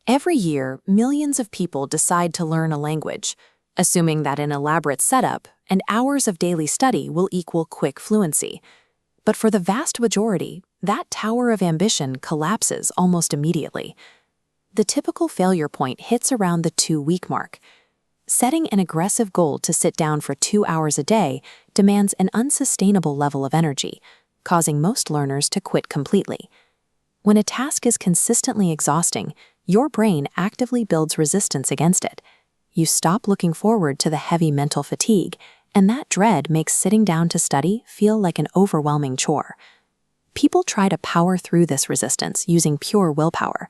Every year, millions of people decide to learn a language, assuming that an elaborate setup and hours of daily study will equal quick fluency. But for the vast majority, that tower of ambition collapses almost immediately. The typical failure point hits around the 2-week mark. Setting an aggressive goal to sit down for 2 hours a day demands an unsustainable level of energy, causing most learners to quit completely. When a task is consistently exhausting, your brain actively builds resistance against it. You stop looking forward to the heavy mental fatigue, and that dread makes sitting down to study feel like an overwhelming chore. People try to power through this resistance using pure willpower,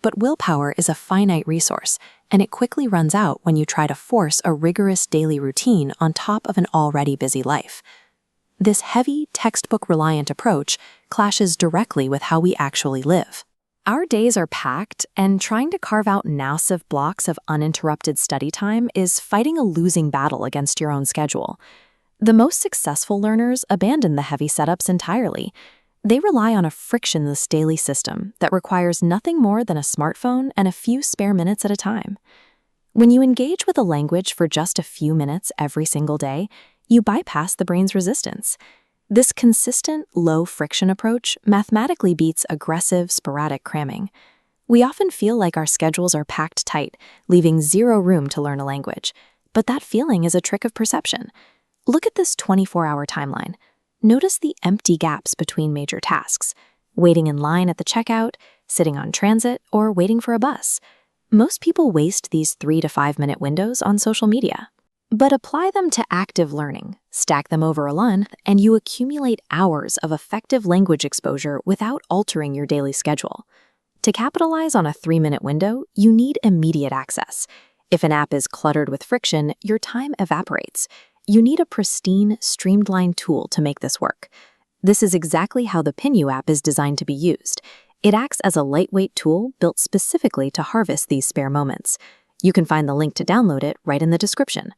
but willpower is a finite resource, and it quickly runs out when you try to force a rigorous daily routine on top of an already busy life. This heavy, textbook-reliant approach clashes directly with how we actually live. Our days are packed, and trying to carve out massive blocks of uninterrupted study time is fighting a losing battle against your own schedule. The most successful learners abandon the heavy setups entirely. They rely on a frictionless daily system that requires nothing more than a smartphone and a few spare minutes at a time. When you engage with a language for just a few minutes every single day, you bypass the brain's resistance. This consistent, low-friction approach mathematically beats aggressive, sporadic cramming. We often feel like our schedules are packed tight, leaving zero room to learn a language. But that feeling is a trick of perception. Look at this 24-hour timeline. Notice the empty gaps between major tasks: waiting in line at the checkout, sitting on transit, or waiting for a bus. Most people waste these 3 to 5 minute windows on social media. But apply them to active learning, stack them over a month, and you accumulate hours of effective language exposure without altering your daily schedule. To capitalize on a 3-minute window, you need immediate access. If an app is cluttered with friction, your time evaporates. You need a pristine, streamlined tool to make this work. This is exactly how the Pinu app is designed to be used. It acts as a lightweight tool built specifically to harvest these spare moments. You can find the link to download it right in the description.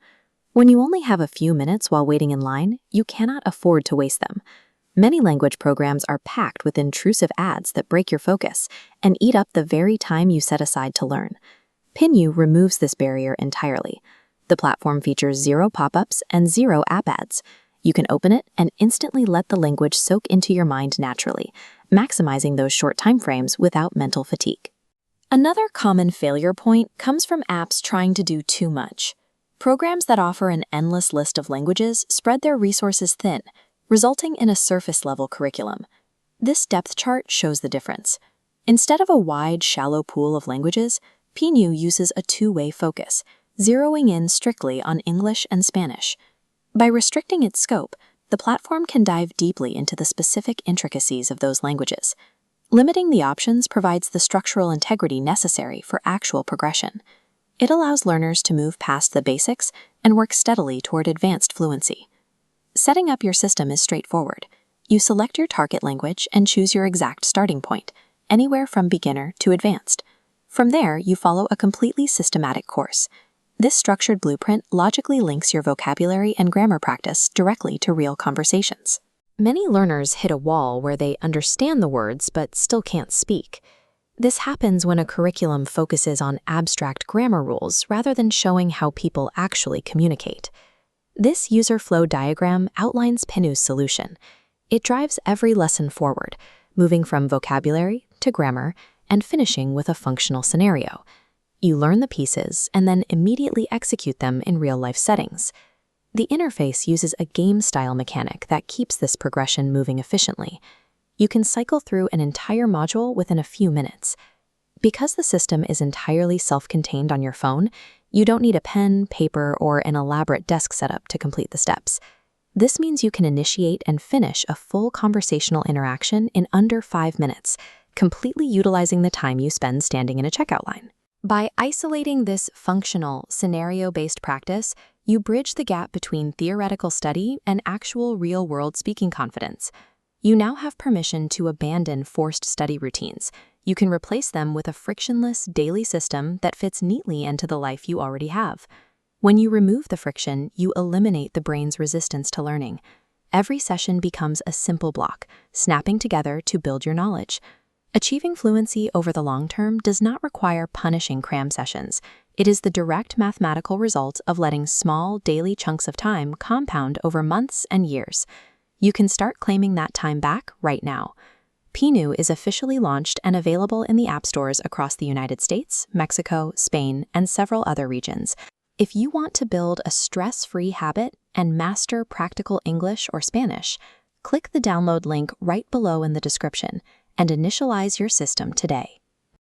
When you only have a few minutes while waiting in line, you cannot afford to waste them. Many language programs are packed with intrusive ads that break your focus and eat up the very time you set aside to learn. Pinu removes this barrier entirely. The platform features 0 pop-ups and 0 app ads. You can open it and instantly let the language soak into your mind naturally, maximizing those short time frames without mental fatigue. Another common failure point comes from apps trying to do too much. Programs that offer an endless list of languages spread their resources thin, resulting in a surface-level curriculum. This depth chart shows the difference. Instead of a wide, shallow pool of languages, Pinu uses a two-way focus, zeroing in strictly on English and Spanish. By restricting its scope, the platform can dive deeply into the specific intricacies of those languages. Limiting the options provides the structural integrity necessary for actual progression. It allows learners to move past the basics and work steadily toward advanced fluency. Setting up your system is straightforward. You select your target language and choose your exact starting point, anywhere from beginner to advanced. From there, you follow a completely systematic course. This structured blueprint logically links your vocabulary and grammar practice directly to real conversations. Many learners hit a wall where they understand the words but still can't speak. This happens when a curriculum focuses on abstract grammar rules rather than showing how people actually communicate. This user flow diagram outlines Pinu's solution. It drives every lesson forward, moving from vocabulary to grammar and finishing with a functional scenario. You learn the pieces and then immediately execute them in real-life settings. The interface uses a game-style mechanic that keeps this progression moving efficiently. You can cycle through an entire module within a few minutes. Because the system is entirely self-contained on your phone, you don't need a pen, paper, or an elaborate desk setup to complete the steps. This means you can initiate and finish a full conversational interaction in under 5 minutes, completely utilizing the time you spend standing in a checkout line. By isolating this functional, scenario-based practice, you bridge the gap between theoretical study and actual real-world speaking confidence. You now have permission to abandon forced study routines. You can replace them with a frictionless daily system that fits neatly into the life you already have. When you remove the friction, you eliminate the brain's resistance to learning. Every session becomes a simple block, snapping together to build your knowledge. Achieving fluency over the long term does not require punishing cram sessions. It is the direct mathematical result of letting small, daily chunks of time compound over months and years. You can start claiming that time back right now. Pinu is officially launched and available in the app stores across the United States, Mexico, Spain, and several other regions. If you want to build a stress-free habit and master practical English or Spanish, click the download link right below in the description and initialize your system today.